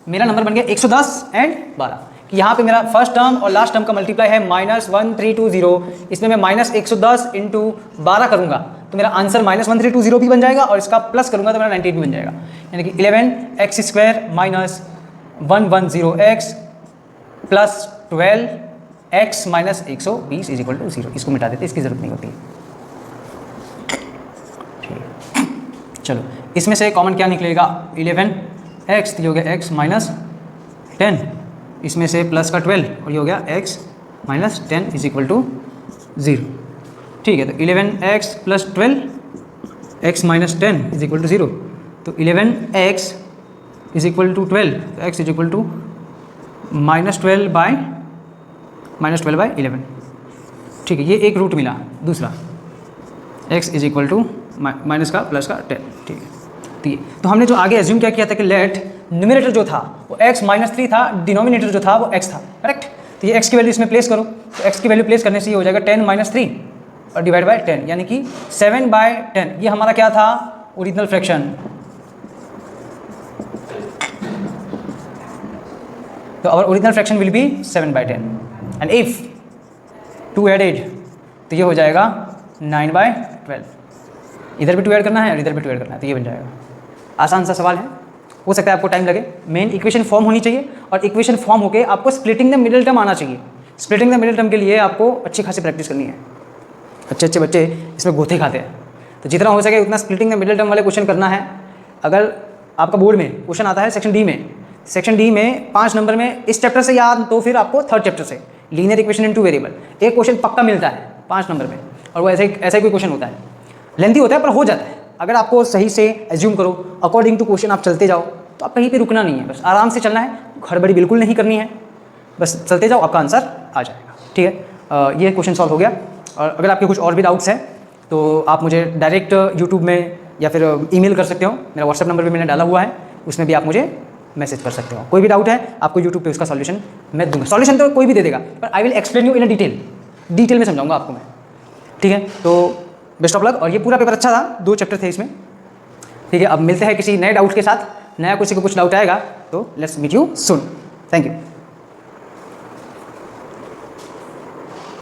मेरा नंबर बन गया 110 एंड 12, कि यहाँ पे मेरा फर्स्ट टर्म और लास्ट टर्म का मल्टीप्लाई है -1320। इसमें मैं -110 इंटू 12 करूँगा तो मेरा आंसर -1320 भी बन जाएगा, और इसका प्लस करूँगा तो मेरा 98 भी बन जाएगा, यानी कि 11 x square minus 110 x plus 12 x minus 120 is equal to 0। इसको मिटा देते, इसकी ज़रूरत नहीं होती। ठीक, चलो इसमें से कॉमन क्या निकलेगा 11 एक्स, तो ये हो गया एक्स माइनस 10, इसमें से प्लस का 12 और ये हो गया x minus 10 is equal to 0। ठीक है, तो 11 x plus 12 x minus 10 is equal to 0, तो 11 एक्स इज इक्वल टू 12, तो x is equal to -12 by 11। ठीक है, ये एक रूट मिला। दूसरा x is equal to minus का प्लस का 10। ठीक है, तो हमने जो आगे एज्यूम क्या किया था कि लेट न्यूमरेटर जो था वो x -3 था, डिनोमिनेटर जो था वो x था, करेक्ट। तो ये x की वैल्यू इसमें प्लेस करो, तो x की वैल्यू प्लेस करने से ये हो जाएगा 10 - 3 और डिवाइड बाय 10, यानी कि 7/10। ये हमारा क्या था ओरिजिनल फ्रैक्शन। तो our original fraction will be 7/10 and if 2 added तो ये हो जाएगा 9/12। इधर भी 2 ऐड करना है और इधर भी 2 ऐड करना है, तो ये बन जाएगा। आसान सा सवाल है, हो सकता है आपको टाइम लगे। मेन इक्वेशन फॉर्म होनी चाहिए, और इक्वेशन फॉर्म होके आपको स्प्लिटिंग द मिडिल टर्म आना चाहिए। स्प्लिटिंग द मिडिल टर्म के लिए आपको अच्छी खासी प्रैक्टिस करनी है। अच्छे बच्चे इसमें गोते खाते हैं, तो जितना हो सके उतना स्प्लिटिंग द मिडिल टर्म वाले क्वेश्चन करना है। अगर आपका बोर्ड में क्वेश्चन आता है सेक्शन डी में 5 नंबर में इस चैप्टर से याद, तो फिर आपको 3rd चैप्टर से लीनियर इक्वेशन इन 2 वेरिएबल एक क्वेश्चन पक्का मिलता है 5 नंबर में, और वो ऐसा ही कोई क्वेश्चन होता है। लेंथी होता है पर हो जाता है। अगर आपको सही से एज्यूम करो, अकॉर्डिंग टू क्वेश्चन आप चलते जाओ, तो आप कहीं पे रुकना नहीं है, बस आराम से चलना है, हड़बड़ी बिल्कुल नहीं करनी है, बस चलते जाओ, आपका आंसर आ जाएगा। ठीक है, ये क्वेश्चन सॉल्व हो गया। और अगर आपके कुछ और भी डाउट्स हैं तो आप मुझे डायरेक्ट यूट्यूब में या फिर ईमेल कर सकते हो। मेरा व्हाट्सएप नंबर भी मैंने डाला हुआ है, उसमें भी आप मुझे मैसेज कर सकते हो। कोई भी डाउट है आपको यूट्यूब पे उसका सॉल्यूशन मैं दूंगा। सॉल्यूशन तो कोई भी दे देगा, पर I will explain you in detail में समझाऊंगा आपको मैं। ठीक है, तो बेस्ट ऑफ लक। और ये पूरा पेपर अच्छा था, 2 चैप्टर थे इसमें। ठीक है, अब मिलते हैं किसी नए डाउट के साथ। नया किसी को कुछ डाउट आएगा तो let's meet you soon. Thank you.